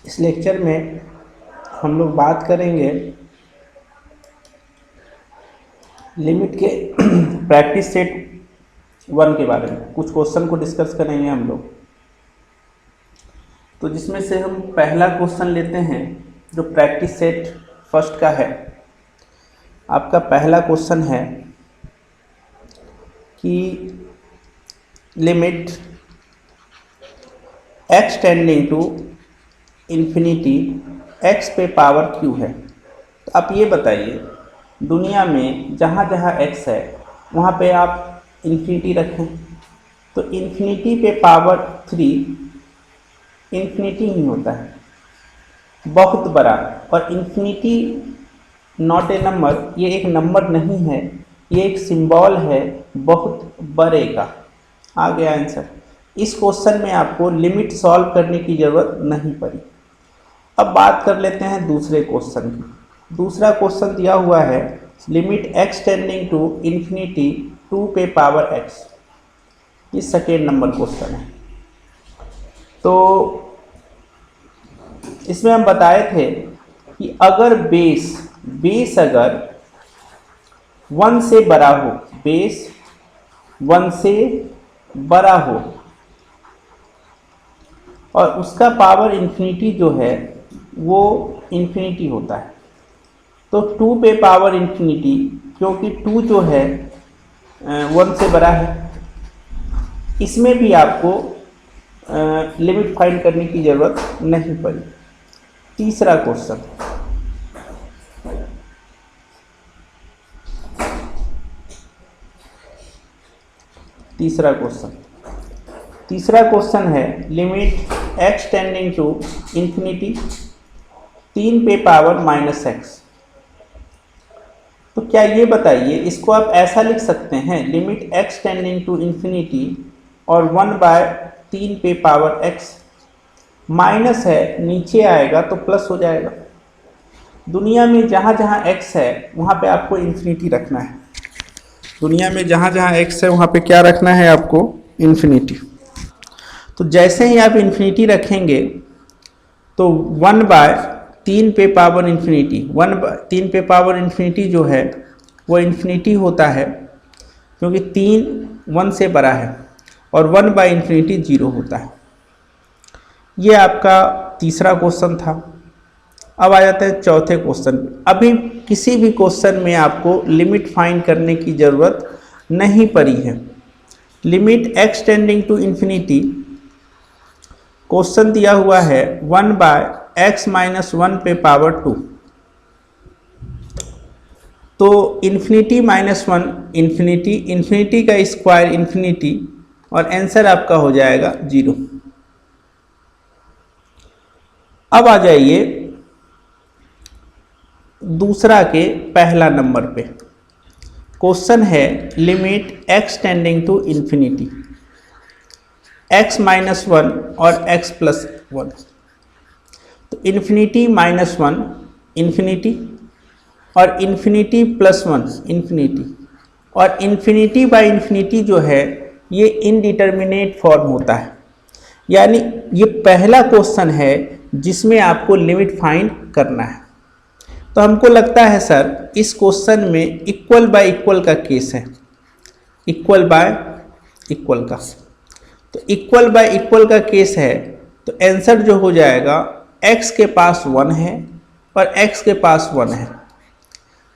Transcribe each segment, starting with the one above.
इस लेक्चर में हम लोग बात करेंगे लिमिट के प्रैक्टिस सेट 1 के बारे में। कुछ क्वेश्चन को डिस्कस करेंगे हम लोग। तो जिसमें से हम पहला क्वेश्चन लेते हैं जो प्रैक्टिस सेट फर्स्ट का है। आपका पहला क्वेश्चन है कि limit x tending to infinity x पे पावर q है। तो आप ये बताइए, दुनिया में जहाँ जहाँ x है वहाँ पे आप इन्फिनिटी रखें, तो इन्फिनिटी पे पावर 3 इन्फिनिटी ही होता है, बहुत बड़ा। और इन्फिनिटी नॉट ए नंबर, ये एक नंबर नहीं है, ये एक सिंबल है बहुत बड़े का। आ गया आंसर। इस क्वेश्चन में आपको लिमिट सॉल्व करने की ज़रूरत नहीं पड़ी। अब बात कर लेते हैं दूसरे क्वेश्चन की। दूसरा क्वेश्चन दिया हुआ है limit x tending to infinity 2 पे पावर x। ये सेकेंड नंबर क्वेश्चन है। तो इसमें हम बताए थे कि अगर बेस अगर 1 से बड़ा हो, बेस 1 से बड़ा हो और उसका पावर इन्फिनिटी जो है वो इन्फिनिटी होता है, तो 2 पे पावर इन्फिनिटी, क्योंकि 2 जो है 1 से बड़ा है, इसमें भी आपको लिमिट फाइंड करने की ज़रूरत नहीं पड़ी। तीसरा क्वेश्चन, तीसरा क्वेश्चन है limit x tending to infinity 3 पे पावर -x। तो क्या ये बताइए, इसको आप ऐसा लिख सकते हैं limit x tending to infinity और 1/3 पे पावर x, माइनस है नीचे आएगा तो प्लस हो जाएगा। दुनिया में जहाँ जहाँ x है वहाँ पे आपको इन्फिनिटी रखना है। दुनिया में जहाँ जहाँ x है वहाँ पे क्या रखना है आपको? इन्फिनिटी। तो जैसे ही आप इन्फिनिटी रखेंगे तो 1/3 पे पावर इन्फिनिटी, 1/3 पे पावर इन्फिनिटी जो है वो इन्फिनिटी होता है, क्योंकि 3 1 से बड़ा है, और 1/इन्फिनिटी 0 होता है। ये आपका तीसरा क्वेश्चन था। अब आ जाते हैं चौथे क्वेश्चन। अभी किसी भी क्वेश्चन में आपको लिमिट फाइंड करने की ज़रूरत नहीं पड़ी है। Limit x tending to infinity, question दिया हुआ है 1/x-1 पे पावर 2। तो इन्फिनिटी -1 इन्फिनिटी, इन्फिनिटी का स्क्वायर इन्फिनिटी, और आंसर आपका हो जाएगा 0। अब आ जाइए दूसरा के पहला नंबर पे। क्वेश्चन है limit x tending to infinity x-1 और x+1। तो इन्फिनिटी -1 इन्फिनिटी, और इन्फिनिटी +1 इन्फिनिटी, और इन्फिनिटी बाय इन्फिनिटी जो है ये इनडिटर्मिनेट फॉर्म होता है। यानी ये पहला क्वेश्चन है जिसमें आपको लिमिट फाइंड करना है। तो हमको लगता है सर इस क्वेश्चन में इक्वल बाय इक्वल का केस है, इक्वल बाय इक्वल का। तो इक्वल बाय इक्वल का केस है, तो आंसर जो हो जाएगा x के पास 1 है और x के पास 1 है।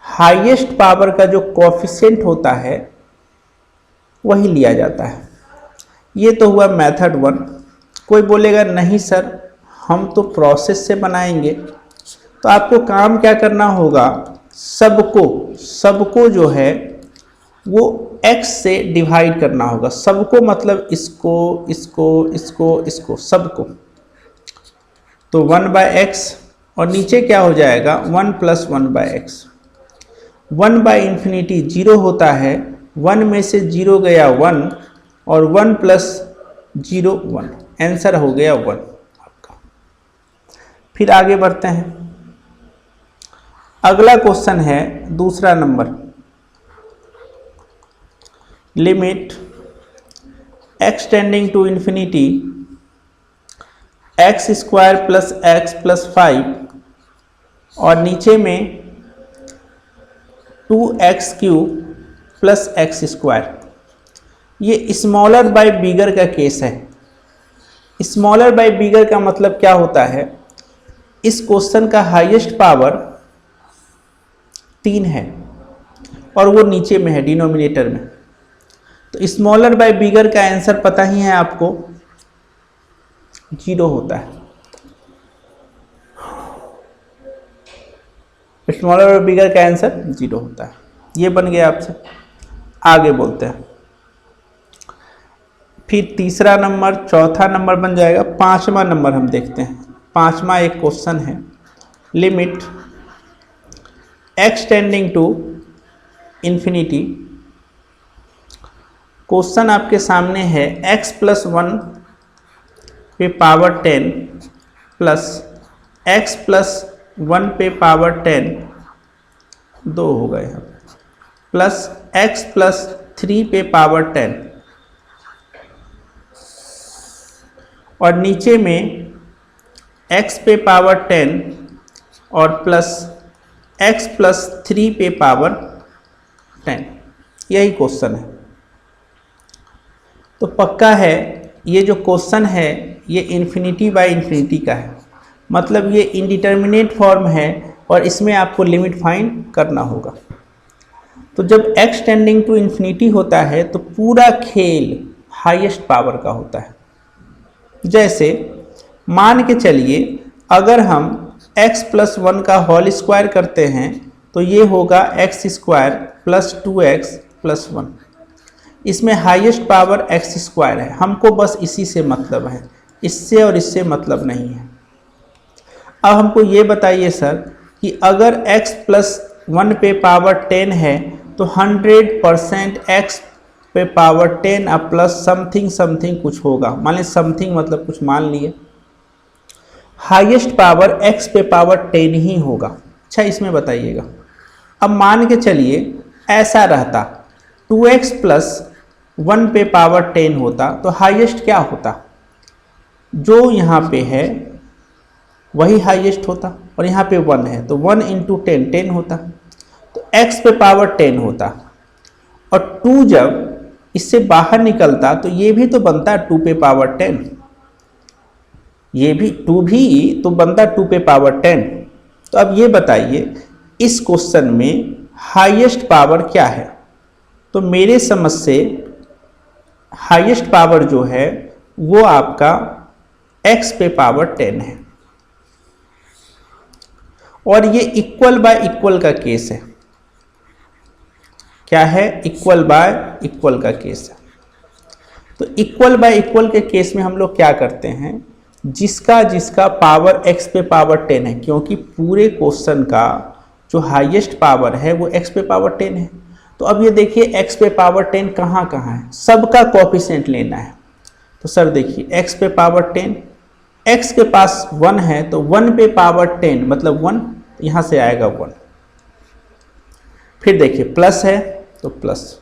हाईएस्ट पावर का जो कोफिशिएंट होता है वही लिया जाता है। ये तो हुआ मेथड 1। कोई बोलेगा नहीं सर हम तो प्रोसेस से बनाएंगे, तो आपको काम क्या करना होगा, सबको जो है वो x से डिवाइड करना होगा। सबको मतलब इसको सबको। तो 1/x, और नीचे क्या हो जाएगा 1 + 1/x। 1/इन्फिनिटी 0 होता है, 1 में से 0 गया 1, और 1 + 0 1, आंसर हो गया 1 आपका। फिर आगे बढ़ते हैं। अगला क्वेश्चन है दूसरा number, limit x tending to infinity x square plus x plus 5 और नीचे में 2x³ प्लस एक्स स्क्वायर। ये स्मॉलर बाय बिगर का केस है। स्मॉलर बाय बिगर का मतलब क्या होता है, इस क्वेश्चन का हाईएस्ट पावर 3 है और वो नीचे में है डिनोमिनेटर में। तो स्मॉलर बाय बिगर का आंसर पता ही है आपको, 0 होता है। स्मॉलर बाय बिगर का आंसर 0 होता है। ये बन गया आपसे। आगे बोलते हैं, फिर तीसरा नंबर, चौथा नंबर बन जाएगा। पांचवा नंबर हम देखते हैं। पांचवा एक क्वेश्चन है, limit x tending to infinity. Question आपके सामने है x प्लस 1 पे पावर 10 प्लस x प्लस 1 पे पावर 10, 2 हो गए हैं, प्लस x प्लस 3 पे पावर 10 और नीचे में x पे पावर 10 और प्लस x प्लस 3 पे पावर 10। यही क्वेश्चन है। तो पक्का है ये जो क्वेश्चन है ये इन्फिनिटी बाय इन्फिनिटी का है, मतलब ये इनडिटर्मिनेट फॉर्म है और इसमें आपको लिमिट फाइंड करना होगा। तो जब x टेंडिंग टू इन्फिनिटी होता है तो पूरा खेल हाईएस्ट पावर का होता है। जैसे मान के चलिए अगर हम x प्लस 1 का होल स्क्वायर करते हैं तो ये होगा x square plus 2x plus 1। इसमें हाईएस्ट पावर x स्क्वायर है, हमको बस इसी से मतलब है, इससे और इससे मतलब नहीं है। अब हमको ये बताइए सर कि अगर x प्लस 1 पे पावर 10 है तो 100% x पे पावर 10 अब प्लस समथिंग समथिंग कुछ होगा, मान लीजिए समथिंग मतलब कुछ मान लिए, हाईएस्ट पावर x पे पावर 10 ही होगा। अच्छा इसमें बताइएगा, अब मान के चलिए ऐसा रहता 2x प्लस 1 पे पावर 10 होता तो हाईएस्ट क्या होता, जो यहाँ पे है वही हाईएस्ट होता और यहाँ पे 1 है तो 1 इंटू 10 10 होता, तो x पे पावर 10 होता और 2 जब इससे बाहर निकलता तो ये भी तो बनता 2 पे पावर 10, ये भी 2 भी तो बनता 2 पे पावर 10। तो अब ये बताइए इस क्वेश्चन में हाईएस्ट पावर क्या है, तो मेरे समझ से हाईएस्ट पावर जो है वो आपका x पे पावर 10 है और ये इक्वल बाय इक्वल का केस है। क्या है, इक्वल बाय इक्वल का केस है। तो इक्वल बाय इक्वल के केस में हम लोग क्या करते हैं, जिसका जिसका पावर x पे पावर 10 है, क्योंकि पूरे क्वेश्चन का जो हाईएस्ट पावर है वो x पे पावर 10 है। तो अब ये देखिए x पे पावर 10 कहाँ कहाँ है, सबका कोएफिशिएंट लेना है। तो सर देखिए x पे पावर 10, x के पास 1 है तो 1 पे पावर 10 मतलब 1, यहाँ से आएगा 1। फिर देखिए प्लस है तो प्लस,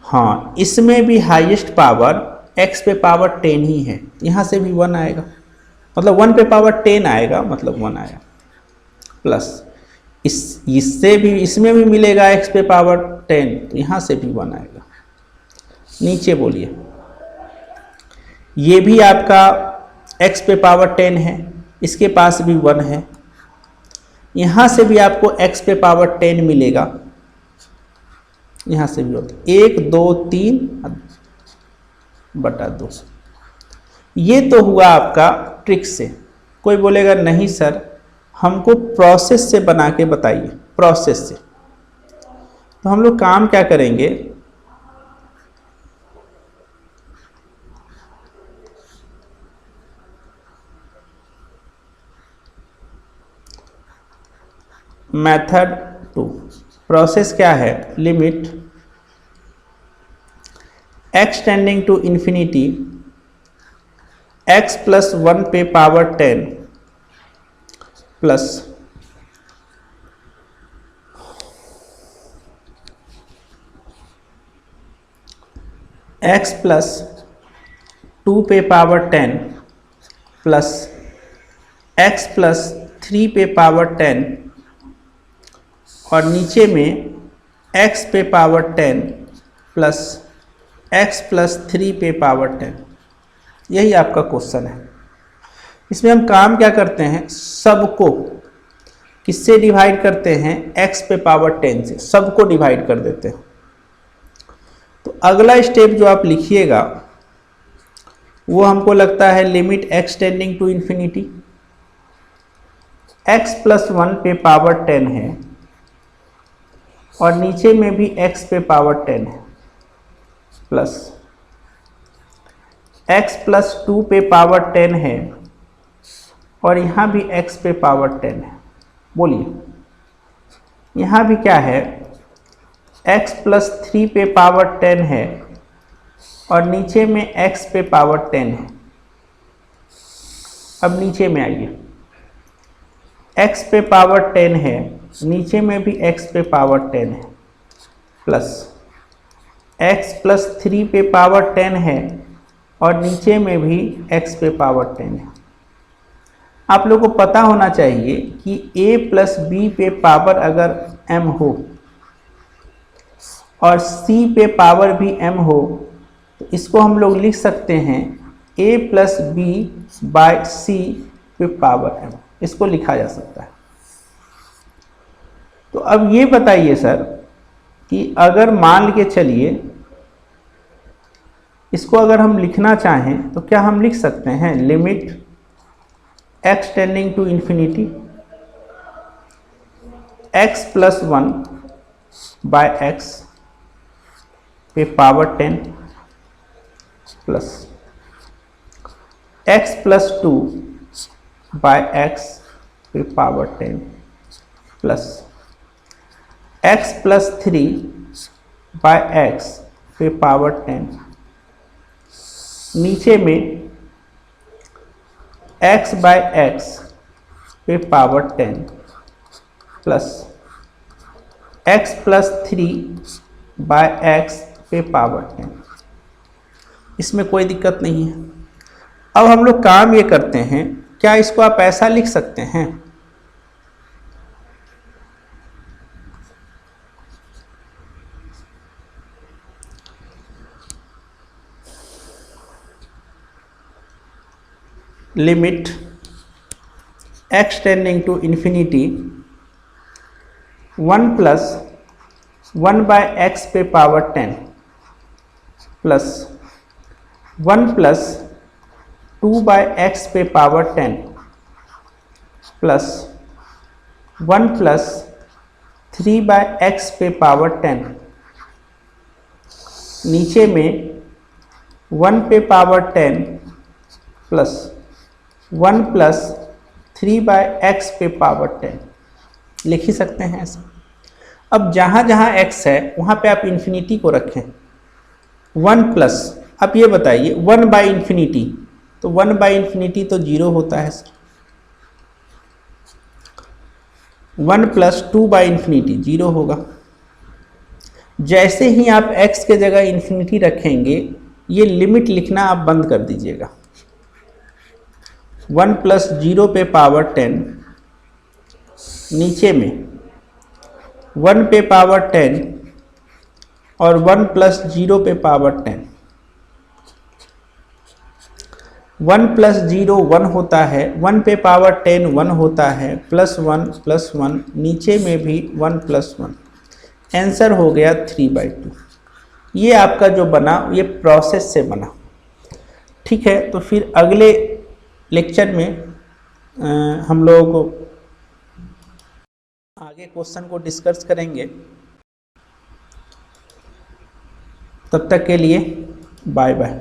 हाँ इसमें भी हाईएस्ट पावर x पे पावर 10 ही है, यहाँ से भी 1 आएगा मतलब 1 पे पावर 10 आएगा मतलब 1 आएगा, प्लस इससे भी इसमें भी मिलेगा x पे पावर 10 तो यहाँ से भी 1 आएगा। नीचे बोलिए, ये भी आपका x पे पावर 10 है, इसके पास भी 1 है, यहाँ से भी आपको x पे पावर 10 मिलेगा, यहाँ से भी होता 1 2 3 बटा 2। ये तो हुआ आपका ट्रिक से। कोई बोलेगा नहीं सर हमको प्रोसेस से बना के बताइए, प्रोसेस से। तो हम लोग काम क्या करेंगे, मेथड 2। प्रोसेस क्या है, limit x tending to infinity x plus 1 पे पावर 10 प्लस x प्लस 2 पे पावर 10 प्लस x प्लस 3 पे पावर 10 और नीचे में x पे पावर 10 प्लस x प्लस 3 पे पावर 10। यही आपका क्वेश्चन है। इसमें हम काम क्या करते हैं, सबको किससे डिवाइड करते हैं, x पे पावर 10 से सबको डिवाइड कर देते हैं। तो अगला स्टेप जो आप लिखिएगा वो हमको लगता है limit x tending to infinity, x plus 1 पे पावर 10 है और नीचे में भी x पे पावर 10 है, प्लस x प्लस 2 पे पावर 10 है और यहाँ भी x पे पावर 10 है। बोलिए, यहाँ भी क्या है, x प्लस 3 पे पावर 10 है और नीचे में x पे पावर 10 है। अब नीचे में आइए, x पे पावर 10 है, नीचे में भी x पे पावर 10 है, प्लस x प्लस 3 पे पावर 10 है और नीचे में भी x पे पावर 10 है। आप लोगों को पता होना चाहिए कि a प्लस b पे पावर अगर m हो और c पे पावर भी m हो तो इसको हम लोग लिख सकते हैं a plus b by c पे पावर m, इसको लिखा जा सकता है। तो अब ये बताइए सर कि अगर मान के चलिए इसको अगर हम लिखना चाहें तो क्या हम लिख सकते हैं limit x tending to infinity x plus 1 by x पे power 10 plus x plus 2 by x पे power 10 plus x plus 3 by x पे पावर 10, नीचे में x बाय x पे power 10 plus x plus 3 by x पे power 10। इसमें कोई दिक्कत नहीं है। अब हम लोग काम ये करते हैं, क्या इसको आप ऐसा लिख सकते हैं, limit x tending to infinity 1 plus 1 by x पे power 10 plus 1 plus 2 by x पे power 10 plus 1 plus 3 by x पे पावर 10, नीचे में 1 पे power 10 plus 1 plus 3 by x पे पावर 10 लिख ही सकते हैं ऐसा। अब जहाँ जहाँ x है वहाँ पे आप इन्फिनिटी को रखें। 1 प्लस, आप ये बताइए 1 बाई इन्फिनिटी, तो 1 बाई इन्फिनिटी तो 0 होता है सर। 1 प्लस 2 बाई इन्फिनिटी 0 होगा। जैसे ही आप x के जगह इन्फिनिटी रखेंगे ये लिमिट लिखना आप बंद कर दीजिएगा। 1 प्लस 0 पे पावर 10, नीचे में 1 पे पावर 10 और 1 प्लस 0 पे पावर 10। 1 प्लस 0 1 होता है, 1 पे पावर 10 1 होता है, प्लस 1, नीचे में भी 1 प्लस 1। आंसर हो गया 3/2। ये आपका जो बना ये प्रोसेस से बना। ठीक है, तो फिर अगले लेक्चर में हम लोग आगे क्वेश्चन को डिस्कस करेंगे। तब तक के लिए बाय बाय।